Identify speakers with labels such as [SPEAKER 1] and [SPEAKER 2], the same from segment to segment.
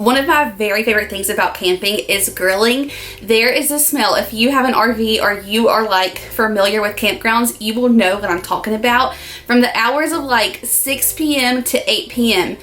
[SPEAKER 1] One of my very favorite things about camping is grilling. There is a smell. If you have an RV or you are like familiar with campgrounds, you will know what I'm talking about. From the hours of like 6 p.m. to 8 p.m.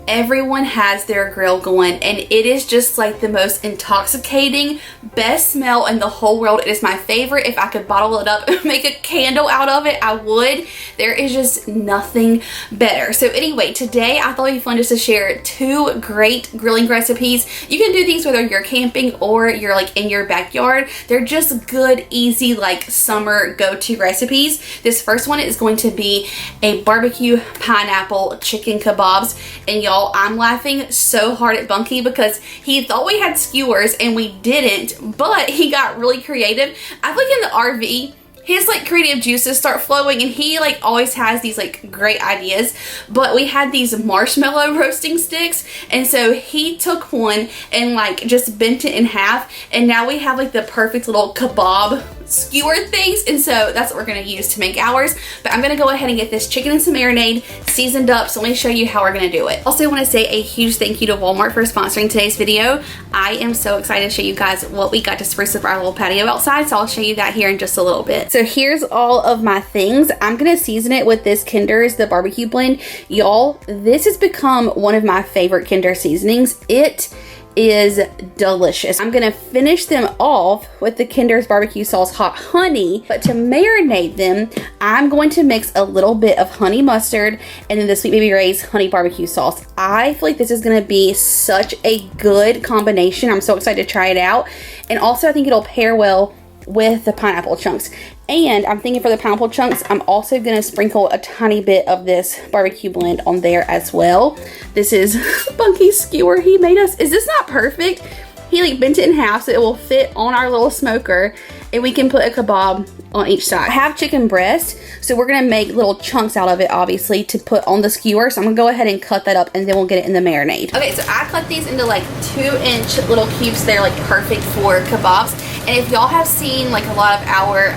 [SPEAKER 1] everyone has their grill going, and it is just like the most intoxicating, best smell in the whole world. It is my favorite. If I could bottle it up and make a candle out of it, I would. There is just nothing better. So anyway, today I thought it'd be fun just to share 2 great grilling recipes. You can do these whether you're camping or you're like in your backyard. They're just good, easy, like summer go-to recipes. This first one is going to be a barbecue pineapple chicken kebabs, and y'all, I'm laughing so hard at Bunky because he thought we had skewers and we didn't, but he got really creative. I think in the RV, his like creative juices start flowing, and he like always has these like great ideas. But we had these marshmallow roasting sticks, and so he took one and like just bent it in half, and now we have like the perfect little kebab skewer things, and so that's what we're going to use to make ours. But I'm going to go ahead and get this chicken in some marinade seasoned up, so let me show you how we're going to do it. Also, I want to say a huge thank you to Walmart for sponsoring today's video. I am so excited to show you guys what we got to spruce up our little patio outside, so I'll show you that here in just a little bit. So here's all of my things. I'm going to season it with this Kinder's, the barbecue blend. Y'all, this has become one of my favorite Kinder seasonings. It is delicious. I'm gonna finish them off with the Kinder's barbecue sauce hot honey, but to marinate them, I'm going to mix a little bit of honey mustard and then the Sweet Baby Ray's honey barbecue sauce. I feel like this is gonna be such a good combination. I'm so excited to try it out. And also I think it'll pair well with the pineapple chunks. And I'm thinking for the pineapple chunks, I'm also going to sprinkle a tiny bit of this barbecue blend on there as well. This is Bunky's skewer he made us. Is this not perfect? He like bent it in half so it will fit on our little smoker, and we can put a kebab on each side. I have chicken breast, so we're gonna make little chunks out of it, obviously, to put on the skewer. So I'm gonna go ahead and cut that up, and then we'll get it in the marinade. Okay, so I cut these into like 2-inch little cubes. They're like perfect for kebabs. And if y'all have seen like a lot of our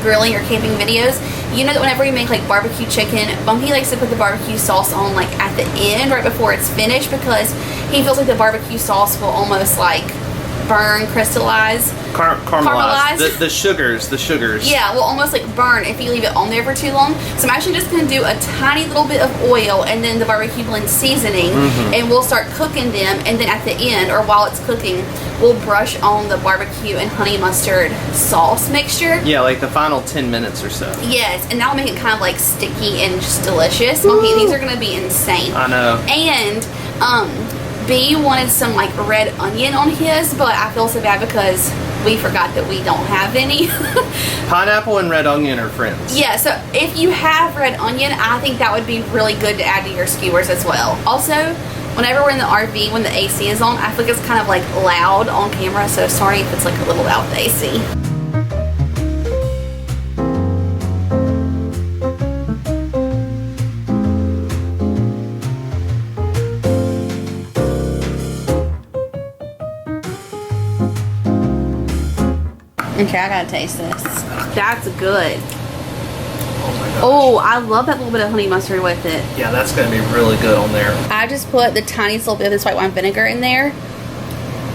[SPEAKER 1] grilling or camping videos, you know that whenever we make like barbecue chicken, Bunky likes to put the barbecue sauce on like at the end, right before it's finished, because he feels like the barbecue sauce will almost like burn, crystallize, caramelize.
[SPEAKER 2] The sugars.
[SPEAKER 1] Yeah, will almost like burn if you leave it on there for too long. So I'm actually just gonna do a tiny little bit of oil and then the barbecue blend seasoning, and we'll start cooking them. And then at the end, or while it's cooking, we'll brush on the barbecue and honey mustard sauce mixture.
[SPEAKER 2] Yeah, like the final 10 minutes or so.
[SPEAKER 1] Yes, and that'll make it kind of like sticky and just delicious. Bunky, these are gonna be insane.
[SPEAKER 2] I know.
[SPEAKER 1] And B wanted some like red onion on his, but I feel so bad because we forgot that we don't have any.
[SPEAKER 2] Pineapple and red onion are friends.
[SPEAKER 1] Yeah, so if you have red onion, I think that would be really good to add to your skewers as well. Also, whenever we're in the RV, when the AC is on, I feel like it's kind of like loud on camera, so sorry if it's like a little loud, the AC. Okay, I gotta taste this. That's good.
[SPEAKER 2] Oh my gosh.
[SPEAKER 1] Oh, I love that little bit of honey mustard with it.
[SPEAKER 2] Yeah, that's gonna be really good on there.
[SPEAKER 1] I just put the tiniest little bit of this white wine vinegar in there.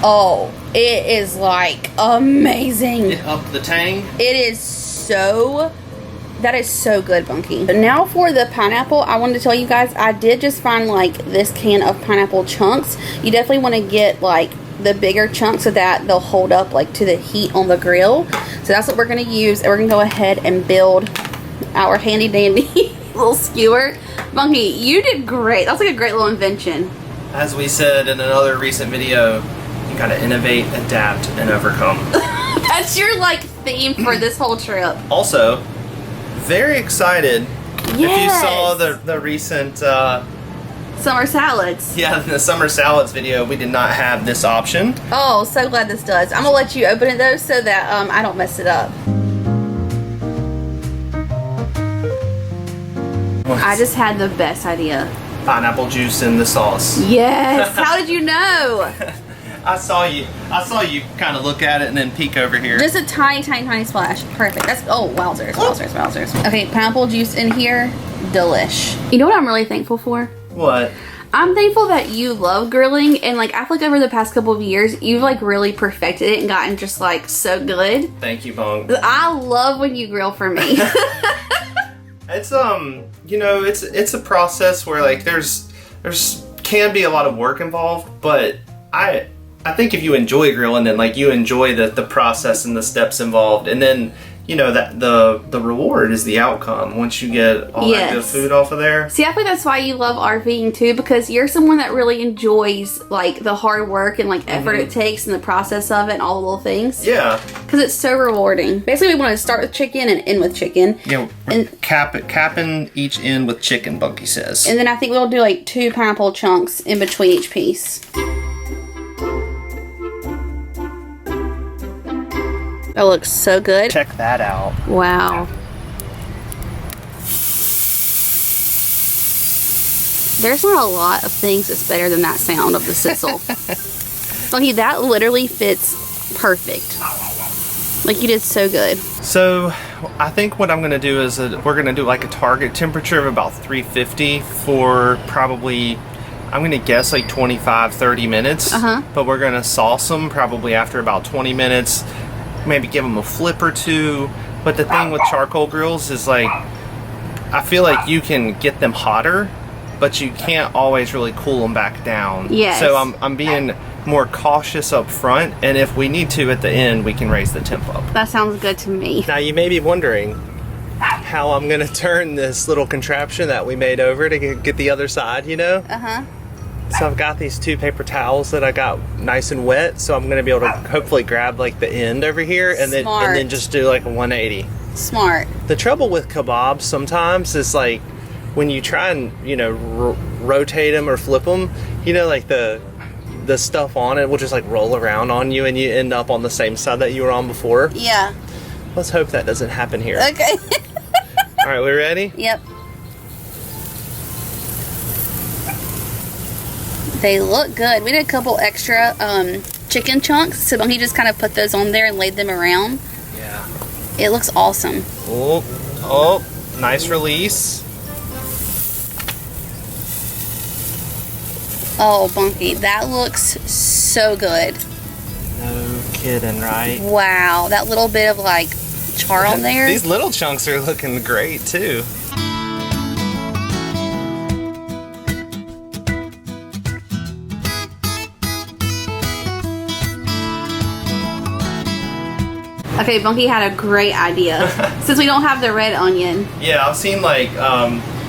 [SPEAKER 1] Oh, it is like amazing.
[SPEAKER 2] It upped the tang.
[SPEAKER 1] It is so, that is so good, Bunky. But now for the pineapple, I wanted to tell you guys, I did just find like this can of pineapple chunks. You definitely want to get like the bigger chunks so that they'll hold up like to the heat on the grill. So that's what we're going to use, and we're going to go ahead and build our handy dandy little skewer. Bunky, you did great. That's like a great little invention.
[SPEAKER 2] As we said in another recent video, you gotta innovate, adapt, and overcome.
[SPEAKER 1] That's your like theme for this whole trip.
[SPEAKER 2] Also, very excited.
[SPEAKER 1] Yes.
[SPEAKER 2] If you saw the recent
[SPEAKER 1] summer salads.
[SPEAKER 2] Yeah, in the summer salads video, we did not have this option.
[SPEAKER 1] Oh, so glad this does. I'm gonna let you open it though, so that I don't mess it up. I just had the best idea.
[SPEAKER 2] Pineapple juice in the sauce.
[SPEAKER 1] Yes. How did you know?
[SPEAKER 2] I saw you kind of look at it and then peek over here.
[SPEAKER 1] Just a tiny splash. Perfect. That's, oh, wowzers. Okay, pineapple juice in here. Delish. You know what I'm really thankful for?
[SPEAKER 2] What?
[SPEAKER 1] I'm thankful that you love grilling, and like I feel like over the past couple of years, you've like really perfected it and gotten just like so good.
[SPEAKER 2] Thank you, Bong.
[SPEAKER 1] I love when you grill for me.
[SPEAKER 2] It's you know, it's a process where like there's can be a lot of work involved, but I think if you enjoy grilling, then like you enjoy the process and the steps involved, and then you know that the reward is the outcome once you get all that good food off of there.
[SPEAKER 1] See, I think that's why you love RVing too, because you're someone that really enjoys like the hard work and like effort it takes and the process of it and all the little things.
[SPEAKER 2] Yeah.
[SPEAKER 1] Because it's so rewarding. Basically, we want to start with chicken and end with chicken.
[SPEAKER 2] Yeah, and capping each end with chicken, Bunky says.
[SPEAKER 1] And then I think we'll do like 2 pineapple chunks in between each piece. That looks so good.
[SPEAKER 2] Check that out.
[SPEAKER 1] Wow. There's not a lot of things that's better than that sound of the sizzle. Like, that literally fits perfect. Like, you did so good.
[SPEAKER 2] So, I think what I'm going to do is we're going to do like a target temperature of about 350 for probably, I'm going to guess like 25-30 minutes. But we're going to sauce them probably after about 20 minutes. Maybe give them a flip or two. But the thing with charcoal grills is like, I feel like you can get them hotter, but you can't always really cool them back down.
[SPEAKER 1] Yes.
[SPEAKER 2] So I'm being more cautious up front, and if we need to at the end, we can raise the temp up.
[SPEAKER 1] That sounds good to me.
[SPEAKER 2] Now you may be wondering how I'm gonna turn this little contraption that we made over to get the other side, you know? So I've got these 2 paper towels that I got nice and wet, so I'm gonna be able to hopefully grab like the end over here and then just do like a 180.
[SPEAKER 1] Smart.
[SPEAKER 2] The trouble with kebabs sometimes is like when you try and, you know, rotate them or flip them, you know, like the stuff on it will just like roll around on you and you end up on the same side that you were on before.
[SPEAKER 1] Yeah.
[SPEAKER 2] Let's hope that doesn't happen here.
[SPEAKER 1] Okay.
[SPEAKER 2] All right, we ready?
[SPEAKER 1] Yep. They look good. We did a couple extra chicken chunks, so Bunky just kind of put those on there and laid them around.
[SPEAKER 2] Yeah.
[SPEAKER 1] It looks awesome.
[SPEAKER 2] Oh, nice release.
[SPEAKER 1] Oh, Bunky, that looks so good.
[SPEAKER 2] No kidding, right?
[SPEAKER 1] Wow, that little bit of like char on there.
[SPEAKER 2] These little chunks are looking great too.
[SPEAKER 1] Okay, Bunky had a great idea. Since we don't have the red onion.
[SPEAKER 2] Yeah, I've seen like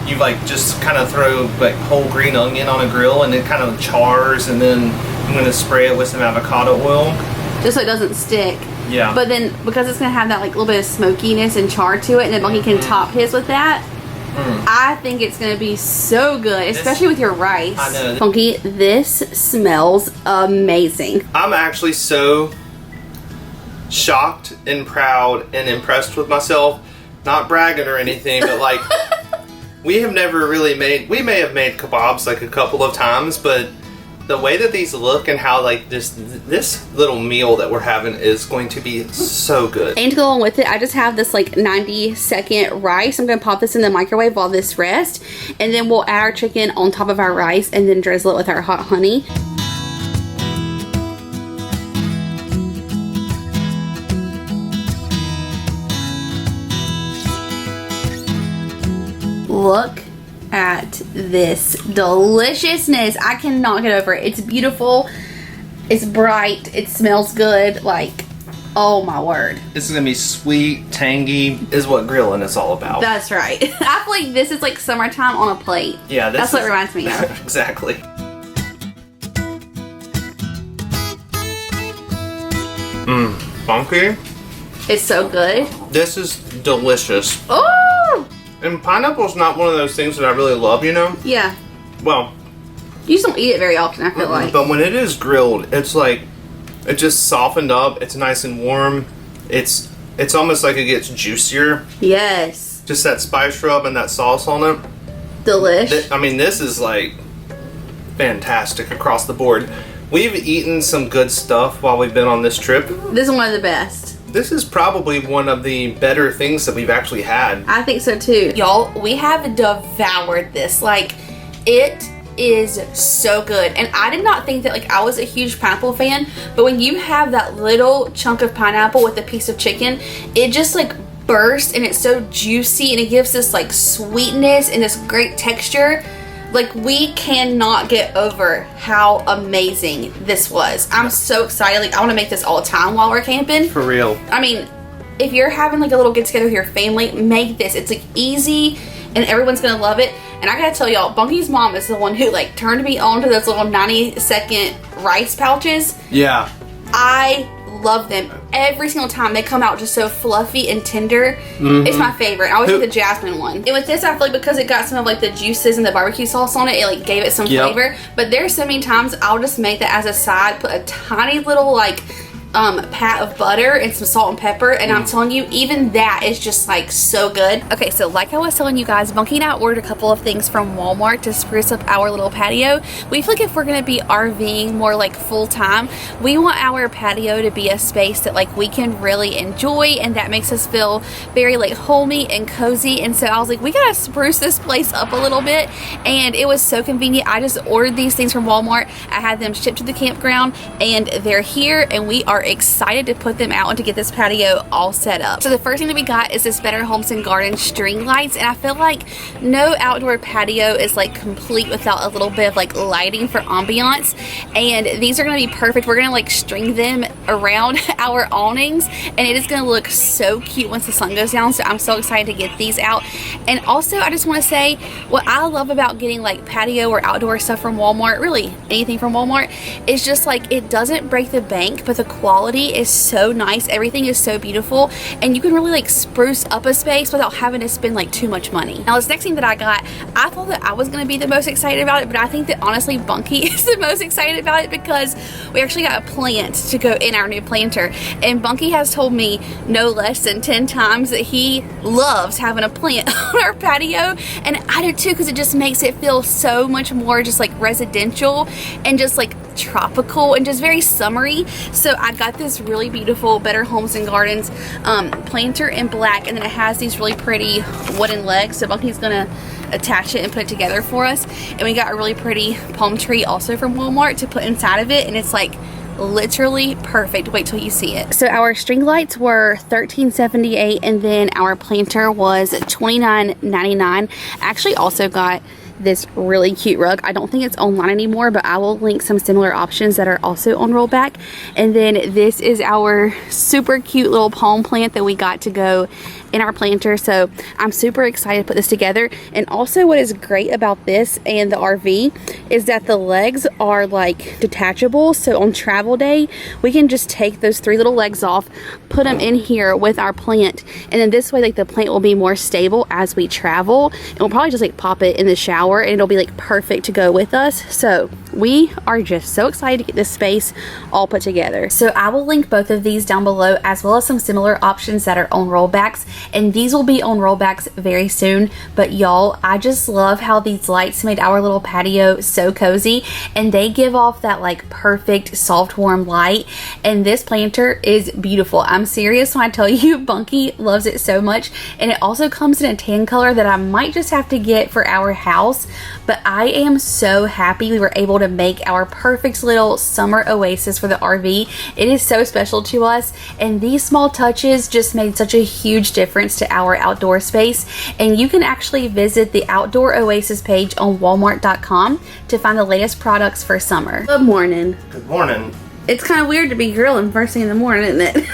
[SPEAKER 2] you like just kind of throw like whole green onion on a grill and it kind of chars, and then I'm gonna spray it with some avocado oil.
[SPEAKER 1] Just so it doesn't stick.
[SPEAKER 2] Yeah.
[SPEAKER 1] But then because it's gonna have that like little bit of smokiness and char to it, and then Bunky can top his with that. I think it's gonna be so good, especially with your rice.
[SPEAKER 2] I know.
[SPEAKER 1] Bunky, this smells amazing.
[SPEAKER 2] I'm actually so shocked and proud and impressed with myself. Not bragging or anything, but like we have never really we may have made kebabs like a couple of times, but the way that these look and how like this little meal that we're having is going to be so good.
[SPEAKER 1] And to go along with it, I just have this like 90-second rice. I'm gonna pop this in the microwave while this rests, and then we'll add our chicken on top of our rice and then drizzle it with our hot honey. Look at this deliciousness. I cannot get over it. It's beautiful. It's bright. It smells good. Like, oh my word.
[SPEAKER 2] This is gonna be sweet, tangy, is what grilling is all about.
[SPEAKER 1] That's right. I feel like this is like summertime on a plate.
[SPEAKER 2] Yeah,
[SPEAKER 1] that's what it reminds me of.
[SPEAKER 2] Exactly. Funky.
[SPEAKER 1] It's so good.
[SPEAKER 2] This is delicious.
[SPEAKER 1] Oh!
[SPEAKER 2] And pineapple's not one of those things that I really love, you know?
[SPEAKER 1] Yeah.
[SPEAKER 2] Well,
[SPEAKER 1] you just don't eat it very often, I feel like.
[SPEAKER 2] But when it is grilled, it's like, it just softened up. It's nice and warm. It's almost like it gets juicier.
[SPEAKER 1] Yes.
[SPEAKER 2] Just that spice rub and that sauce on it.
[SPEAKER 1] Delish.
[SPEAKER 2] I mean, this is like fantastic across the board. We've eaten some good stuff while we've been on this trip.
[SPEAKER 1] This is one of the best.
[SPEAKER 2] This is probably one of the better things that we've actually had.
[SPEAKER 1] I think so too. Y'all, we have devoured this. Like, it is so good. And I did not think that, like, I was a huge pineapple fan, but when you have that little chunk of pineapple with a piece of chicken, it just like bursts, and it's so juicy, and it gives this like sweetness and this great texture. Like, we cannot get over how amazing this was. I'm so excited. Like, I want to make this all the time while we're camping.
[SPEAKER 2] For real.
[SPEAKER 1] I mean, if you're having like a little get together with your family, make this. It's like easy and everyone's gonna love it. And I gotta tell y'all, Bunky's mom is the one who like turned me on to those little 90-second rice pouches.
[SPEAKER 2] Yeah.
[SPEAKER 1] I love them every single time. They come out just so fluffy and tender. It's my favorite. I always get the jasmine one. And with this, I feel like because it got some of like the juices and the barbecue sauce on it, it like gave it some flavor. But there's so many times I'll just make that as a side, put a tiny little like pat of butter and some salt and pepper, and I'm telling you, even that is just like so good. Okay, so like I was telling you guys, Bunky and I ordered a couple of things from Walmart to spruce up our little patio. We feel like if we're gonna be RVing more like full time, we want our patio to be a space that like we can really enjoy, and that makes us feel very like homey and cozy. And so I was like, we gotta spruce this place up a little bit, and it was so convenient. I just ordered these things from Walmart. I had them shipped to the campground, and they're here, and we are excited to put them out and to get this patio all set up. So the first thing that we got is this Better Homes and Gardens string lights, and I feel like no outdoor patio is like complete without a little bit of like lighting for ambiance, and these are going to be perfect. We're going to like string them around our awnings, and it is going to look so cute once the sun goes down. So I'm so excited to get these out. And also, I just want to say what I love about getting like patio or outdoor stuff from Walmart, really anything from Walmart, is just like it doesn't break the bank, but the quality is so nice. Everything is so beautiful, and you can really like spruce up a space without having to spend like too much money. Now this next thing that I got, I thought that I was going to be the most excited about it, but I think that honestly Bunky is the most excited about it, because we actually got a plant to go in our new planter, and Bunky has told me no less than 10 times that he loves having a plant on our patio, and I do too, because it just makes it feel so much more just like residential and just like tropical and just very summery. So I got this really beautiful Better Homes and Gardens planter in black, and then it has these really pretty wooden legs, so Bunky's gonna attach it and put it together for us. And we got a really pretty palm tree also from Walmart to put inside of it, and it's like literally perfect. Wait till you see it. So our string lights were $13.78, and then our planter was $29.99. I actually also got this really cute rug. I don't think it's online anymore, but I will link some similar options that are also on rollback. And then this is our super cute little palm plant that we got to go in our planter. So I'm super excited to put this together. And also what is great about this and the RV is that the legs are like detachable. So on travel day, we can just take those 3 little legs off, put them in here with our plant. And then this way, like the plant will be more stable as we travel. And we'll probably just like pop it in the shower, and it'll be like perfect to go with us. So we are just so excited to get this space all put together. So I will link both of these down below, as well as some similar options that are on rollbacks, and these will be on rollbacks very soon. But y'all, I just love how these lights made our little patio so cozy, and they give off that like perfect soft warm light. And this planter is beautiful. I'm serious when I tell you, Bunky loves it so much. And it also comes in a tan color that I might just have to get for our house. But I am so happy we were able to make our perfect little summer oasis for the RV. It is so special to us, and these small touches just made such a huge difference to our outdoor space. And you can actually visit the Outdoor Oasis page on walmart.com to find the latest products for summer. Good morning.
[SPEAKER 2] Good morning.
[SPEAKER 1] It's kind of weird to be grilling first thing in the morning, isn't it?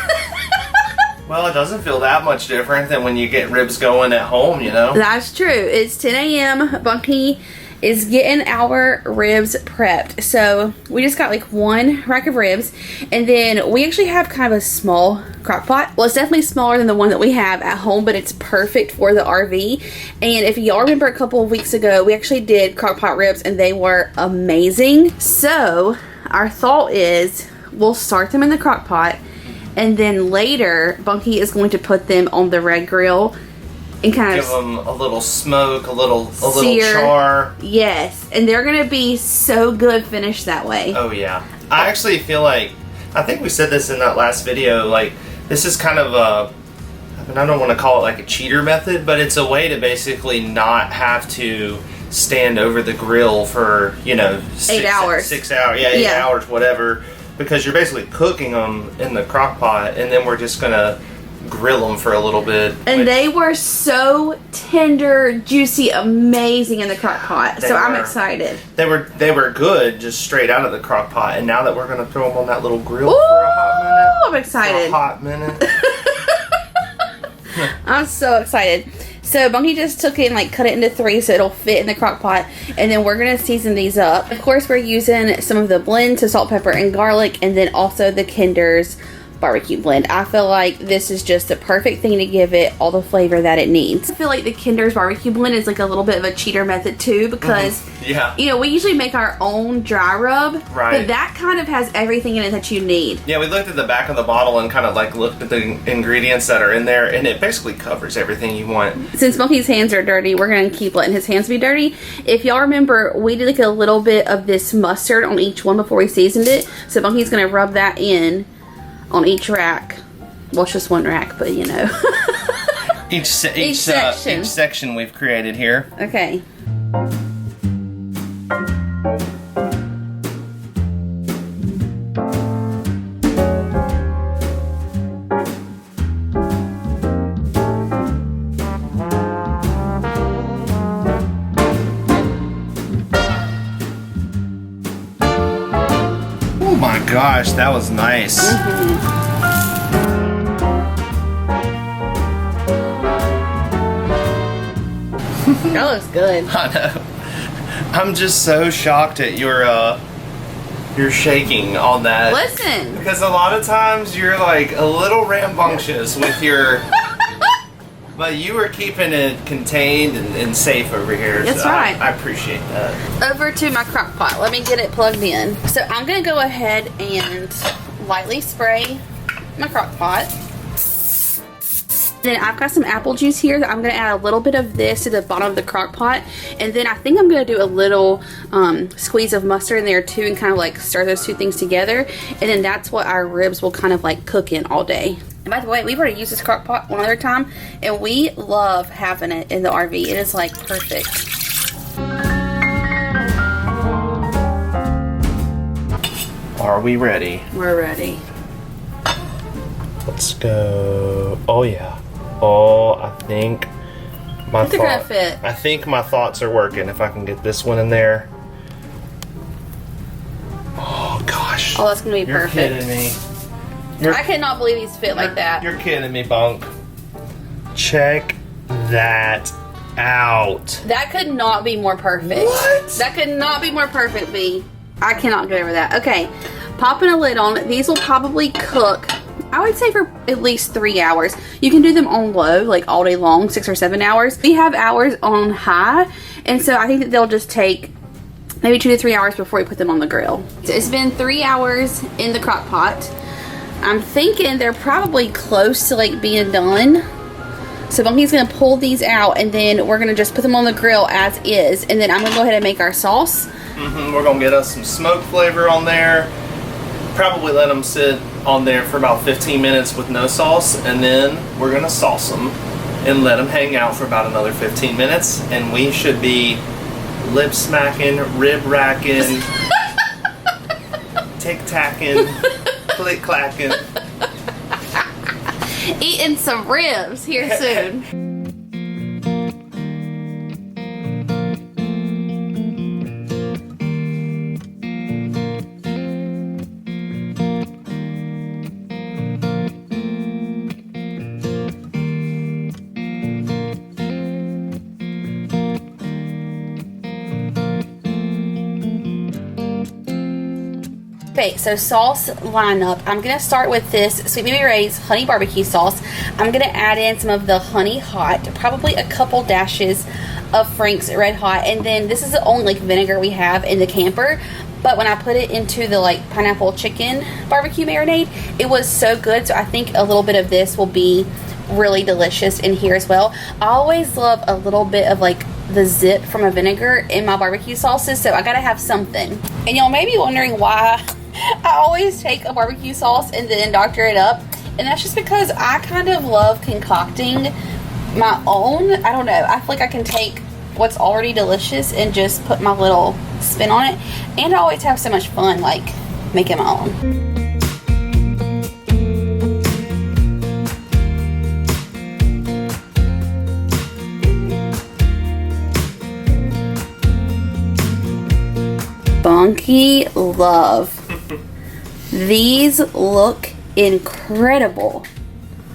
[SPEAKER 2] Well, it doesn't feel that much different than when you get ribs going at home, you know?
[SPEAKER 1] That's true. It's 10 a.m. Bunky is getting our ribs prepped. So we just got like 1 rack of ribs, and then we actually have kind of a small crock pot. Well, it's definitely smaller than the one that we have at home, but it's perfect for the RV. And if y'all remember a couple of weeks ago, we actually did crock pot ribs, and they were amazing. So our thought is we'll start them in the crock pot, and then later Bunky is going to put them on the red grill and kind
[SPEAKER 2] give
[SPEAKER 1] of
[SPEAKER 2] them a little smoke, a little
[SPEAKER 1] sear.
[SPEAKER 2] char.
[SPEAKER 1] Yes, and they're gonna be so good finished that way.
[SPEAKER 2] Oh yeah. I actually feel like, I think we said this in that last video, like this is kind of a, I mean, I don't want to call it like a cheater method, but it's a way to basically not have to stand over the grill for, you know,
[SPEAKER 1] 8 hours.
[SPEAKER 2] 6 hours, yeah, 8 hours, whatever, because you're basically cooking them in the crock pot, and then we're just gonna grill them for a little bit.
[SPEAKER 1] And they were so tender, juicy, amazing in the crock pot. So I'm excited.
[SPEAKER 2] They were good just straight out of the crock pot, and now that we're gonna throw them on that little grill for a hot minute.
[SPEAKER 1] I'm excited.
[SPEAKER 2] For a hot minute.
[SPEAKER 1] I'm so excited. So Bunky just took it and like cut it into 3 so it'll fit in the crock pot, and then we're gonna season these up. Of course, we're using some of the blend to salt, pepper, and garlic, and then also the Kinder's barbecue blend. I feel like this is just the perfect thing to give it all the flavor that it needs. I feel like the Kinder's barbecue blend is like a little bit of a cheater method too, because you know, we usually make our own dry rub, but that kind of has everything in it that you need.
[SPEAKER 2] Yeah, we looked at the back of the bottle and kind of like looked at the ingredients that are in there, and it basically covers everything you want.
[SPEAKER 1] Since Bunky's hands are dirty, we're gonna keep letting his hands be dirty. If y'all remember, we did like a little bit of this mustard on each one before we seasoned it, so Bunky's gonna rub that in on each rack. Well, it's just one rack, but you know.
[SPEAKER 2] each section we've created here.
[SPEAKER 1] Okay.
[SPEAKER 2] Oh my gosh, that was nice.
[SPEAKER 1] That looks good.
[SPEAKER 2] I know. I'm just so shocked at your shaking on that.
[SPEAKER 1] Listen.
[SPEAKER 2] Because a lot of times you're like a little rambunctious with your... But you were keeping it contained and safe over here.
[SPEAKER 1] That's
[SPEAKER 2] so
[SPEAKER 1] right.
[SPEAKER 2] I appreciate that.
[SPEAKER 1] Over to my crock pot. Let me get it plugged in. So I'm going to go ahead and lightly spray my crock pot. Then I've got some apple juice here that I'm going to add a little bit of this to the bottom of the crock pot. And then I think I'm going to do a little squeeze of mustard in there too, and kind of like stir those two things together. And then that's what our ribs will kind of like cook in all day. And by the way, we've already used this crock pot one other time, and we love having it in the RV. It is like perfect.
[SPEAKER 2] Are we ready?
[SPEAKER 1] We're ready.
[SPEAKER 2] Let's go. Oh yeah. Oh, I think my
[SPEAKER 1] I
[SPEAKER 2] think my thoughts are working. If I can get this one in there. Oh gosh.
[SPEAKER 1] Oh, that's gonna be perfect.
[SPEAKER 2] You're kidding me.
[SPEAKER 1] I cannot believe these fit like that.
[SPEAKER 2] You're kidding me, Bunk. Check that out.
[SPEAKER 1] That could not be more perfect.
[SPEAKER 2] What?
[SPEAKER 1] That could not be more perfect, B. I cannot get over that. Okay, popping a lid on. These will probably cook, I would say, for at least 3 hours. You can do them on low, like all day long, 6 or 7 hours. We have ours on high, and so I think that they'll just take maybe 2 to 3 hours before we put them on the grill. So it's been 3 hours in the crock pot. I'm thinking they're probably close to like being done. So Bunky's gonna pull these out, and then we're gonna just put them on the grill as is, and then I'm gonna go ahead and make our sauce.
[SPEAKER 2] We're gonna get us some smoke flavor on there. Probably let them sit on there for about 15 minutes with no sauce, and then we're gonna sauce them and let them hang out for about another 15 minutes, and we should be lip smacking, rib racking, tic tacking, click clacking,
[SPEAKER 1] Eating some ribs here soon. Okay, so sauce lineup. I'm going to start with this Sweet Baby Ray's honey barbecue sauce. I'm going to add in some of the honey hot, probably a couple dashes of Frank's Red Hot, and then this is the only like vinegar we have in the camper. But when I put it into the like pineapple chicken barbecue marinade, it was so good. So I think a little bit of this will be really delicious in here as well. I always love a little bit of like the zip from a vinegar in my barbecue sauces, so I gotta have something. And y'all may be wondering why I always take a barbecue sauce and then doctor it up, and that's just because I kind of love concocting my own. I don't know, I feel like I can take what's already delicious and just put my little spin on it. And I always have so much fun, like, making my own. Bunky love. These look incredible.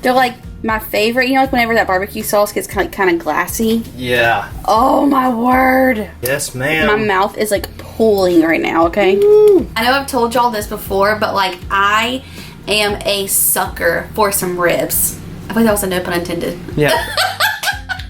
[SPEAKER 1] They're like my favorite. You know, like whenever that barbecue sauce gets kind of glassy.
[SPEAKER 2] Yeah.
[SPEAKER 1] Oh my word.
[SPEAKER 2] Yes, ma'am.
[SPEAKER 1] My mouth is like pooling right now. Okay. Woo. I know I've told y'all this before, but like I am a sucker for some ribs. I think that was a no pun intended.
[SPEAKER 2] Yeah.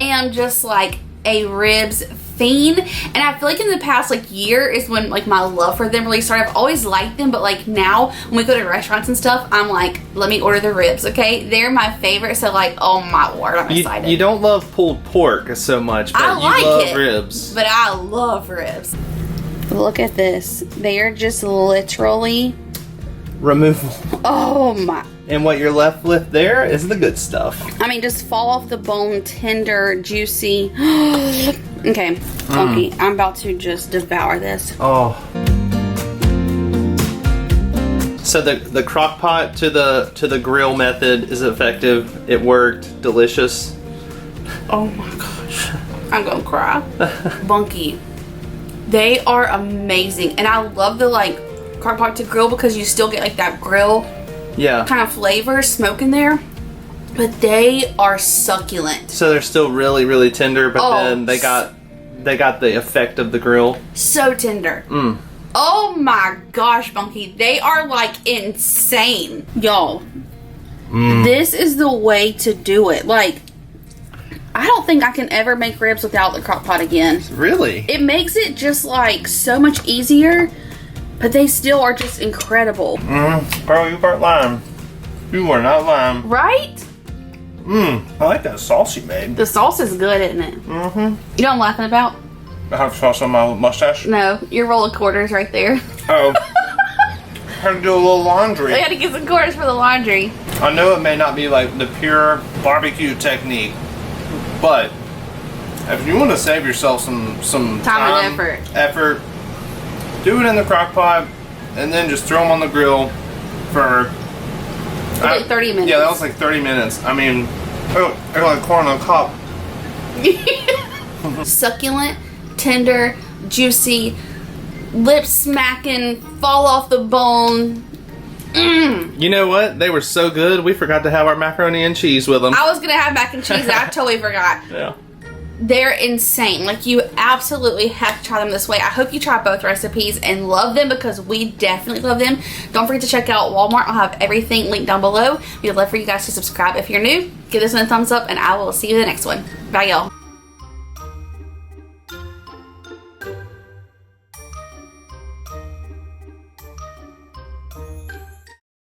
[SPEAKER 1] And just like a ribs fiend, and I feel like in the past like year is when like my love for them really started. I've always liked them, but like now when we go to restaurants and stuff, I'm like, let me order the ribs, okay? They're my favorite, so like, oh my word, I'm excited.
[SPEAKER 2] You don't love pulled pork so much, but
[SPEAKER 1] I like
[SPEAKER 2] you love
[SPEAKER 1] it,
[SPEAKER 2] ribs.
[SPEAKER 1] But I love ribs. Look at this. They are just literally
[SPEAKER 2] removal.
[SPEAKER 1] Oh my.
[SPEAKER 2] And what you're left with there is the good stuff.
[SPEAKER 1] I mean, just fall off the bone, tender, juicy. Okay, Funky, I'm about to just devour this.
[SPEAKER 2] Oh. So the crock pot to the grill method is effective. It worked. Delicious.
[SPEAKER 1] Oh my gosh. I'm gonna cry. Bunky. They are amazing. And I love the like crock pot to grill because you still get like that grill kind of flavor, smoke in there. But they are succulent.
[SPEAKER 2] So they're still really, really tender, but then they got the effect of the grill.
[SPEAKER 1] So tender. Oh my gosh, Bunky. They are like insane. Y'all, this is the way to do it. Like, I don't think I can ever make ribs without the crock pot again.
[SPEAKER 2] Really?
[SPEAKER 1] It makes it just like so much easier, but they still are just incredible.
[SPEAKER 2] Girl, you weren't lying. You were not lying.
[SPEAKER 1] Right?
[SPEAKER 2] I like that sauce you made.
[SPEAKER 1] The sauce is good, isn't it? You know what I'm laughing about?
[SPEAKER 2] I have sauce on my mustache?
[SPEAKER 1] No, your roll of quarters right there.
[SPEAKER 2] Oh. Had to do a little laundry.
[SPEAKER 1] I gotta get some quarters for the laundry.
[SPEAKER 2] I know it may not be like the pure barbecue technique, but if you want to save yourself some
[SPEAKER 1] time and
[SPEAKER 2] effort, do it in the crock pot and then just throw them on the grill for
[SPEAKER 1] like 30 minutes.
[SPEAKER 2] Yeah, that was like 30 minutes. I mean, they're like corn on the cob.
[SPEAKER 1] Succulent, tender, juicy, lip smacking, fall off the bone.
[SPEAKER 2] You know what? They were so good, we forgot to have our macaroni and cheese with them.
[SPEAKER 1] I was gonna have mac and cheese and I totally forgot.
[SPEAKER 2] Yeah.
[SPEAKER 1] They're insane. Like, you absolutely have to try them this way. I hope you try both recipes and love them because we definitely love them. Don't forget to check out Walmart. I'll have everything linked down below. We'd love for you guys to subscribe if you're new. Give this one a thumbs up and I will see you in the next one. Bye, y'all.